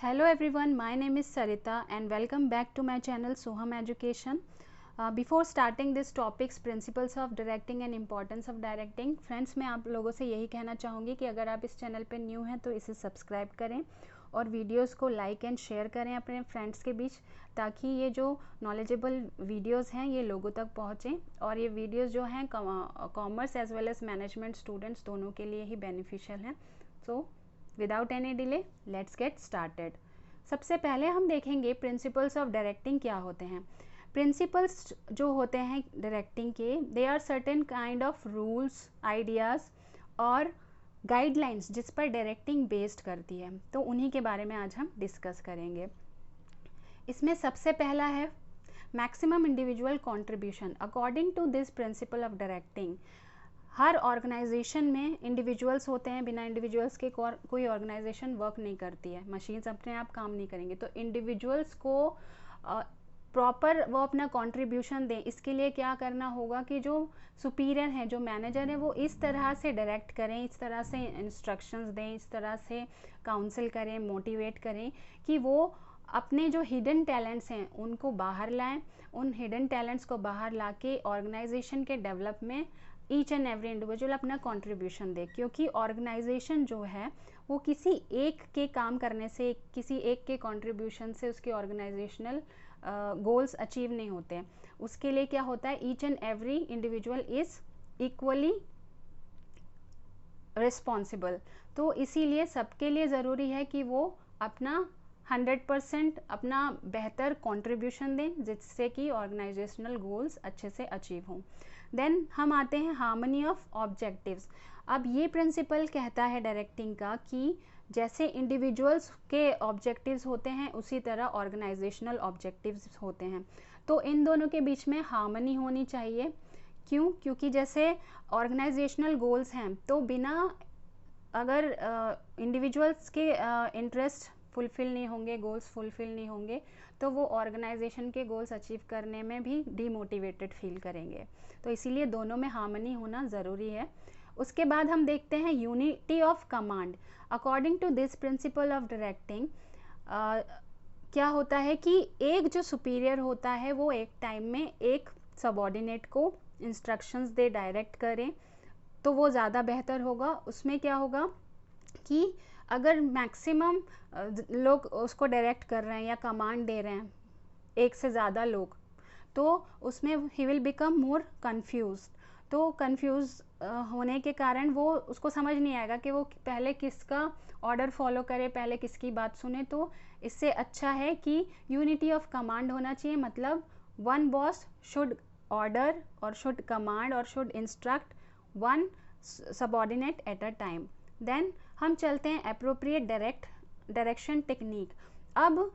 Hello everyone, my name is Sarita and welcome back to my channel Soham Education. Before starting this topics principles of directing and importance of directing, friends मैं आप लोगों से यही कहना चाहूँगी कि अगर आप इस चैनल पे न्यू हैं तो इसे सब्सक्राइब करें और वीडियोस को लाइक एंड शेयर करें अपने फ्रेंड्स के बीच, ताकि ये जो नॉलेजेबल वीडियोस हैं ये लोगों तक पहुँचें और ये वीडियोस जो हैं commerce as well as management students दोनों के लिए ही बेनिफिशियल हैं. So without any delay let's get started. सबसे पहले हम देखेंगे प्रिंसिपल्स ऑफ डायरेक्टिंग क्या होते हैं. प्रिंसिपल्स जो होते हैं डायरेक्टिंग के, they are certain kind of rules, ideas और गाइडलाइंस जिस पर डायरेक्टिंग बेस्ड करती है. तो उन्हीं के बारे में आज हम डिस्कस करेंगे. इसमें सबसे पहला है maximum individual contribution. According to this principle of directing, हर ऑर्गेनाइजेशन में इंडिविजुअल्स होते हैं. बिना इंडिविजुअल्स के कोई ऑर्गेनाइजेशन वर्क नहीं करती है. मशीन्स अपने आप काम नहीं करेंगे. तो इंडिविजुअल्स को प्रॉपर वो अपना कंट्रीब्यूशन दें. इसके लिए क्या करना होगा कि जो सुपीरियर हैं, जो मैनेजर हैं, वो इस तरह से डायरेक्ट करें, इस तरह से इंस्ट्रक्शंस दें, इस तरह से काउंसिल करें, मोटिवेट करें कि वो अपने जो हिडन टैलेंट्स हैं उनको बाहर लाएं. उन हिडन टैलेंट्स को बाहर ला के ऑर्गेनाइजेशन के डेवलप में ईच एंड एवरी इंडिविजुअल अपना कंट्रीब्यूशन दे. क्योंकि ऑर्गेनाइजेशन जो है वो किसी एक के काम करने से, किसी एक के कंट्रीब्यूशन से उसके ऑर्गेनाइजेशनल गोल्स अचीव नहीं होते हैं. उसके लिए क्या होता है, each and every individual is equally responsible. तो इसीलिए सबके लिए ज़रूरी है कि वो अपना 100% अपना बेहतर कंट्रीब्यूशन दें, जिससे कि ऑर्गेनाइजेशनल गोल्स अच्छे से अचीव हों. देन हम आते हैं हार्मनी ऑफ ऑब्जेक्टिव्स. अब ये प्रिंसिपल कहता है डायरेक्टिंग का कि जैसे इंडिविजुअल्स के ऑब्जेक्टिव्स होते हैं उसी तरह ऑर्गेनाइजेशनल ऑब्जेक्टिव्स होते हैं. तो इन दोनों के बीच में हार्मनी होनी चाहिए. क्यों? क्योंकि जैसे ऑर्गेनाइजेशनल गोल्स हैं तो बिना अगर इंडिविजुअल्स के इंटरेस्ट फुलफ़िल नहीं होंगे, गोल्स फुलफ़िल नहीं होंगे, तो वो ऑर्गेनाइजेशन के गोल्स अचीव करने में भी डीमोटिवेटेड फील करेंगे. तो इसीलिए दोनों में हार्मनी होना ज़रूरी है. उसके बाद हम देखते हैं unity of command. According to this principle of directing क्या होता है कि एक जो सुपीरियर होता है वो एक टाइम में एक सबऑर्डिनेट को इंस्ट्रक्शंस दे, डायरेक्ट करें, तो वो ज़्यादा बेहतर होगा. उसमें क्या होगा कि अगर मैक्सिमम लोग उसको डायरेक्ट कर रहे हैं या कमांड दे रहे हैं, एक से ज़्यादा लोग, तो उसमें he will become more confuse. तो कंफ्यूज होने के कारण वो उसको समझ नहीं आएगा कि वो पहले किसका ऑर्डर फॉलो करे, पहले किसकी बात सुने. तो इससे अच्छा है कि यूनिटी ऑफ कमांड होना चाहिए. मतलब वन बॉस शुड ऑर्डर और शुड कमांड और should instruct one subordinate at a time. Then हम चलते हैं अप्रोप्रिएट डायरेक्शन टेक्निक. अब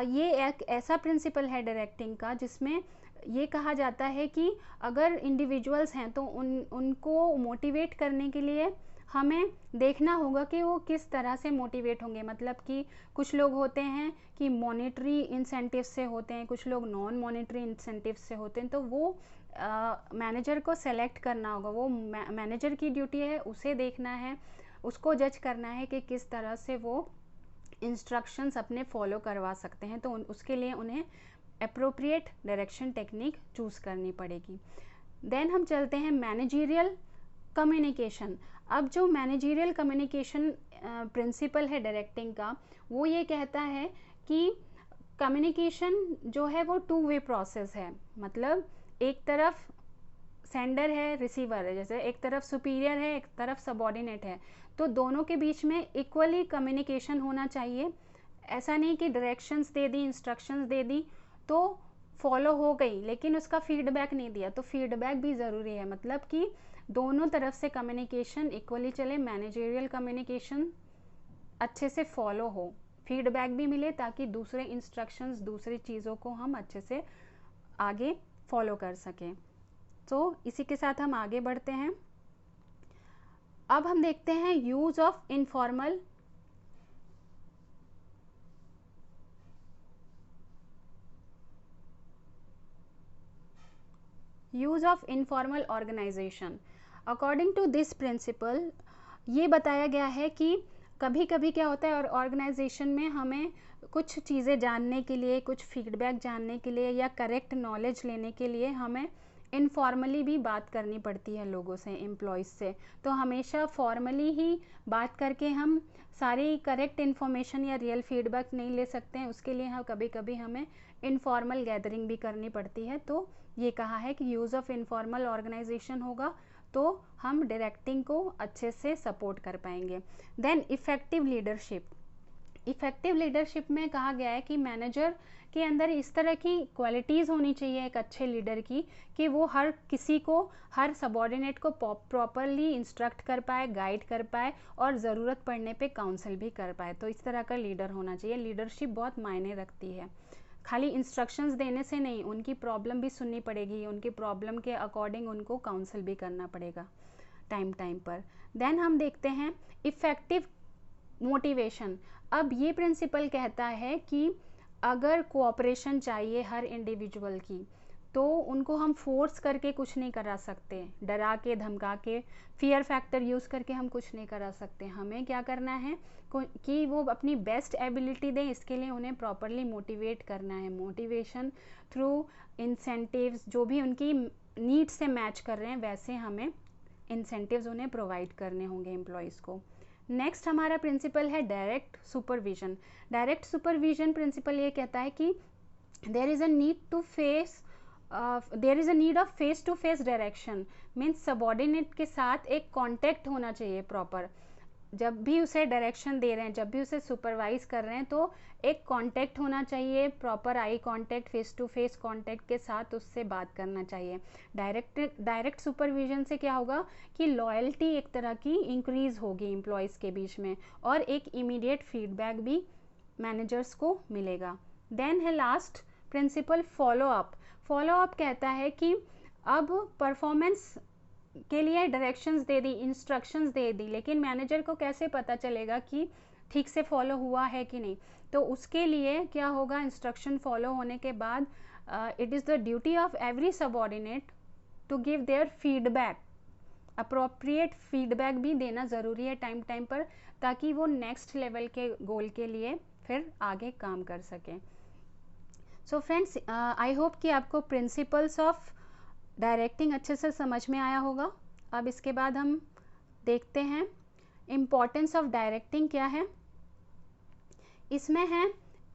ये एक ऐसा प्रिंसिपल है डायरेक्टिंग का जिसमें ये कहा जाता है कि अगर इंडिविजुअल्स हैं तो उनको मोटिवेट करने के लिए हमें देखना होगा कि वो किस तरह से मोटिवेट होंगे. मतलब कि कुछ लोग होते हैं कि मॉनेटरी इंसेंटिव से होते हैं, कुछ लोग नॉन मॉनेटरी इंसेंटिव से होते हैं. तो वो मैनेजर को सेलेक्ट करना होगा. वो मैनेजर की ड्यूटी है, उसे देखना है, उसको जज करना है कि किस तरह से वो इंस्ट्रक्शंस अपने फॉलो करवा सकते हैं. तो उसके लिए उन्हें अप्रोप्रिएट डायरेक्शन टेक्निक चूज़ करनी पड़ेगी. देन हम चलते हैं मैनेजरियल कम्युनिकेशन. अब जो मैनेजरियल कम्युनिकेशन प्रिंसिपल है डायरेक्टिंग का, वो ये कहता है कि कम्युनिकेशन जो है वो 2 वे प्रोसेस है. मतलब एक तरफ सेंडर है, रिसीवर है, जैसे एक तरफ सुपीरियर है, एक तरफ सबऑर्डिनेट है, तो दोनों के बीच में इक्वली कम्युनिकेशन होना चाहिए. ऐसा नहीं कि डायरेक्शंस दे दी, इंस्ट्रक्शंस दे दी तो फॉलो हो गई लेकिन उसका फीडबैक नहीं दिया. तो फीडबैक भी ज़रूरी है. मतलब कि दोनों तरफ से कम्युनिकेशन इक्वली चले, मैनेजरियल कम्युनिकेशन अच्छे से फॉलो हो, फीडबैक भी मिले, ताकि दूसरे इंस्ट्रक्शंस, दूसरी चीज़ों को हम अच्छे से आगे फॉलो कर सकें. तो इसी के साथ हम आगे बढ़ते हैं. अब हम देखते हैं use of informal organisation. According to this principle ये बताया गया है कि कभी कभी क्या होता है और ऑर्गेनाइजेशन में हमें कुछ चीज़ें जानने के लिए, कुछ फीडबैक जानने के लिए या करेक्ट नॉलेज लेने के लिए हमें इनफॉर्मली भी बात करनी पड़ती है लोगों से, एम्प्लॉयज़ से। तो हमेशा फॉर्मली ही बात करके हम सारी करेक्ट इन्फॉर्मेशन या रियल फीडबैक नहीं ले सकते हैं, उसके लिए हम कभी कभी हमें इनफॉर्मल गैदरिंग भी करनी पड़ती है। तो ये कहा है कि यूज़ ऑफ इनफॉर्मल ऑर्गेनाइजेशन होगा तो हम डायरेक्टिंग को अच्छे से सपोर्ट कर पाएंगे। Then effective leadership. Effective leadership में कहा गया है कि मैनेजर के अंदर इस तरह की क्वालिटीज़ होनी चाहिए एक अच्छे लीडर की, कि वो हर किसी को, हर सबॉर्डिनेट को प्रॉपरली इंस्ट्रक्ट कर पाए, गाइड कर पाए और ज़रूरत पड़ने पे काउंसिल भी कर पाए। तो इस तरह का लीडर होना चाहिए। लीडरशिप बहुत मायने रखती है, खाली इंस्ट्रक्शंस देने से नहीं, उनकी प्रॉब्लम भी सुननी पड़ेगी, उनकी प्रॉब्लम के अकॉर्डिंग उनको काउंसिल भी करना पड़ेगा टाइम टाइम पर। देन हम देखते हैं इफ़ेक्टिव मोटिवेशन। अब ये प्रिंसिपल कहता है कि अगर कोऑपरेशन चाहिए हर इंडिविजुअल की, तो उनको हम फोर्स करके कुछ नहीं करा सकते, डरा के धमका के, फियर फैक्टर यूज़ करके हम कुछ नहीं करा सकते। हमें क्या करना है कि वो अपनी बेस्ट एबिलिटी दें, इसके लिए उन्हें प्रॉपरली मोटिवेट करना है। मोटिवेशन थ्रू इंसेंटिव्स, जो भी उनकी नीड से मैच कर रहे हैं वैसे हमें इंसेंटिव्स उन्हें प्रोवाइड करने होंगे एम्प्लॉयज़ को। नेक्स्ट हमारा प्रिंसिपल है direct supervision. Direct supervision principle ये कहता है कि there is a need of face to face direction. Means subordinate के साथ एक कांटेक्ट होना चाहिए प्रॉपर। जब भी उसे डायरेक्शन दे रहे हैं, जब भी उसे सुपरवाइज कर रहे हैं, तो एक कांटेक्ट होना चाहिए, proper eye contact, face to face contact के साथ उससे बात करना चाहिए। डायरेक्ट सुपरविजन से क्या होगा कि लॉयल्टी एक तरह की इंक्रीज होगी एम्प्लॉयज़ के बीच में, और एक इमीडिएट फीडबैक भी मैनेजर्स को मिलेगा। देन है last principle follow up. Follow up कहता है कि अब परफॉर्मेंस के लिए डायरेक्शंस दे दी, इंस्ट्रक्शंस दे दी, लेकिन मैनेजर को कैसे पता चलेगा कि ठीक से फॉलो हुआ है कि नहीं। तो उसके लिए क्या होगा, इंस्ट्रक्शन फॉलो होने के बाद it is the duty of every subordinate to give their feedback. Appropriate feedback भी देना ज़रूरी है टाइम टाइम पर, ताकि वो नेक्स्ट लेवल के गोल के लिए फिर आगे काम कर सकें। सो फ्रेंड्स, आई होप कि आपको प्रिंसिपल्स ऑफ डायरेक्टिंग अच्छे से समझ में आया होगा। अब इसके बाद हम देखते हैं इम्पोर्टेंस ऑफ डायरेक्टिंग क्या है। इसमें है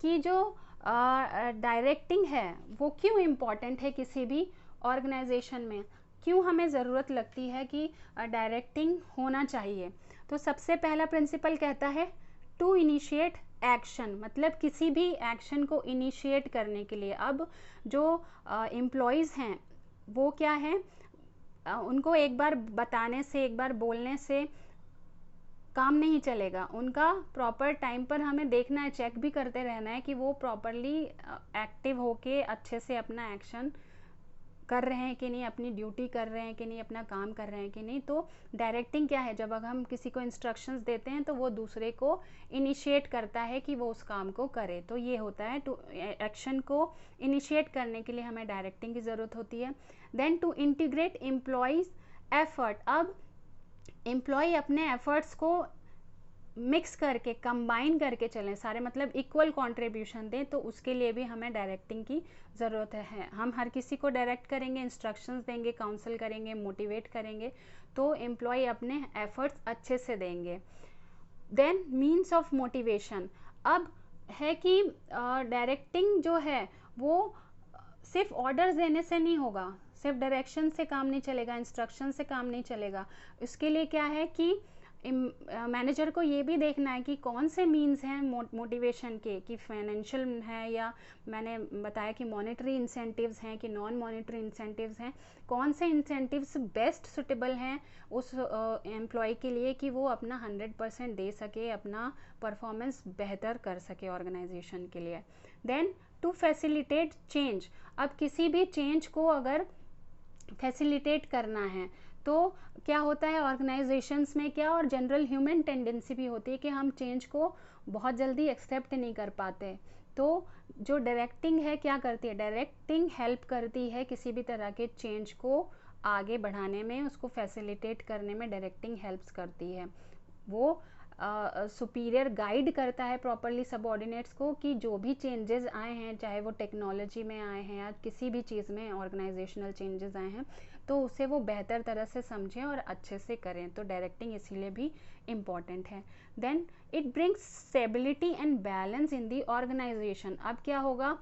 कि जो डायरेक्टिंग है वो क्यों इम्पॉर्टेंट है किसी भी ऑर्गेनाइजेशन में, क्यों हमें ज़रूरत लगती है कि डायरेक्टिंग होना चाहिए। तो सबसे पहला प्रिंसिपल कहता है टू इनिशिएट एक्शन, मतलब किसी भी एक्शन को इनिशिएट करने के लिए। अब जो एम्प्लॉयज़ हैं वो क्या है, उनको एक बार बताने से, एक बार बोलने से काम नहीं चलेगा। उनका प्रॉपर टाइम पर हमें देखना है, चेक भी करते रहना है कि वो प्रॉपरली एक्टिव होके अच्छे से अपना एक्शन कर रहे हैं कि नहीं, अपनी ड्यूटी कर रहे हैं कि नहीं, अपना काम कर रहे हैं कि नहीं। तो डायरेक्टिंग क्या है, जब अगर हम किसी को इंस्ट्रक्शंस देते हैं तो वो दूसरे को इनिशिएट करता है कि वो उस काम को करे। तो ये होता है, टू एक्शन को इनिशिएट करने के लिए हमें डायरेक्टिंग की ज़रूरत होती है। Then to integrate employees effort. अब एम्प्लॉय अपने एफर्ट्स को मिक्स करके, कंबाइन करके चलें सारे, मतलब इक्वल कंट्रीब्यूशन दें, तो उसके लिए भी हमें डायरेक्टिंग की ज़रूरत है। हम हर किसी को डायरेक्ट करेंगे, इंस्ट्रक्शंस देंगे, काउंसिल करेंगे, मोटिवेट करेंगे, तो एम्प्लॉय अपने एफर्ट्स अच्छे से देंगे। Then means of motivation. अब है कि डायरेक्टिंग जो है वो सिर्फ ऑर्डर्स देने से नहीं होगा, सिर्फ डायरेक्शन से काम नहीं चलेगा, इंस्ट्रक्शन से काम नहीं चलेगा। उसके लिए क्या है कि मैनेजर को ये भी देखना है कि कौन से मीन्स हैं मोटिवेशन के, कि फाइनेंशियल है या मैंने बताया कि मॉनेटरी इंसेंटिव्स हैं कि नॉन मॉनेटरी इंसेंटिव्स हैं, कौन से इंसेंटिव्स बेस्ट सुटेबल हैं उस एम्प्लॉय के लिए कि वो अपना 100% दे सके, अपना परफॉर्मेंस बेहतर कर सके ऑर्गेनाइजेशन के लिए। Then to facilitate change. अब किसी भी चेंज को अगर फैसिलिटेट करना है तो क्या होता है ऑर्गेनाइजेशंस में, क्या और जनरल ह्यूमन टेंडेंसी भी होती है कि हम चेंज को बहुत जल्दी एक्सेप्ट नहीं कर पाते। तो जो डायरेक्टिंग है क्या करती है, डायरेक्टिंग हेल्प करती है किसी भी तरह के चेंज को आगे बढ़ाने में, उसको फैसिलिटेट करने में डायरेक्टिंग हेल्प्स करती है। वो सुपीरियर गाइड करता है प्रॉपरली सबऑर्डिनेट्स को कि जो भी चेंजेस आए हैं, चाहे वो टेक्नोलॉजी में आए हैं या किसी भी चीज़ में ऑर्गेनाइजेशनल चेंजेस आए हैं, तो उसे वो बेहतर तरह से समझें और अच्छे से करें। तो डायरेक्टिंग इसीलिए भी इम्पॉर्टेंट है। Then it brings stability and balance in the organisation. अब क्या होगा,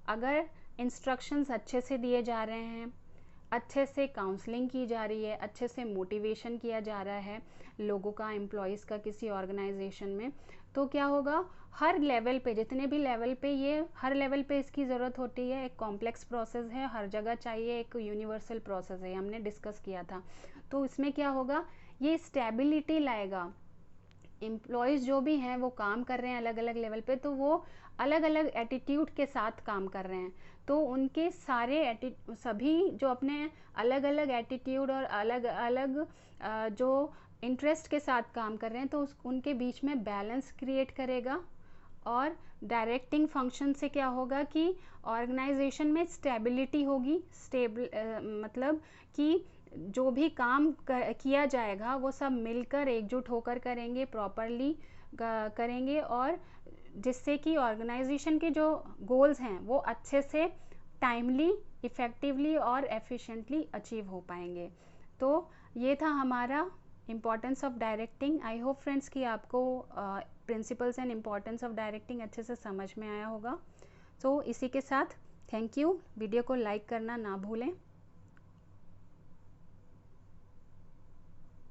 अगर इंस्ट्रक्शंस अच्छे से दिए जा रहे हैं, अच्छे से काउंसलिंग की जा रही है, अच्छे से मोटिवेशन किया जा रहा है लोगों का, एम्प्लॉयज़ का किसी ऑर्गेनाइजेशन में, तो क्या होगा, हर लेवल पे, जितने भी लेवल पे, ये हर लेवल पे इसकी ज़रूरत होती है। एक कॉम्प्लेक्स प्रोसेस है, हर जगह चाहिए, एक यूनिवर्सल प्रोसेस है, हमने डिस्कस किया था। तो इसमें क्या होगा, ये स्टेबिलिटी लाएगा। एम्प्लॉयज़ जो भी हैं वो काम कर रहे हैं अलग अलग लेवल पे, तो वो अलग अलग एटीट्यूड के साथ काम कर रहे हैं, तो उनके सारे सभी जो अपने अलग अलग एटीट्यूड और अलग अलग जो इंटरेस्ट के साथ काम कर रहे हैं, तो उनके बीच में बैलेंस क्रिएट करेगा। और डायरेक्टिंग फंक्शन से क्या होगा कि ऑर्गेनाइजेशन में स्टेबिलिटी होगी। मतलब कि जो भी काम किया जाएगा वो सब मिलकर एकजुट होकर करेंगे, प्रॉपरली करेंगे, और जिससे कि ऑर्गेनाइजेशन के जो गोल्स हैं वो अच्छे से टाइमली, इफ़ेक्टिवली और एफिशिएंटली अचीव हो पाएंगे। तो ये था हमारा importance of directing. I hope friends कि आपको principles and importance of directing अच्छे से समझ में आया होगा। तो इसी के साथ थैंक यू। वीडियो को लाइक करना ना भूलें।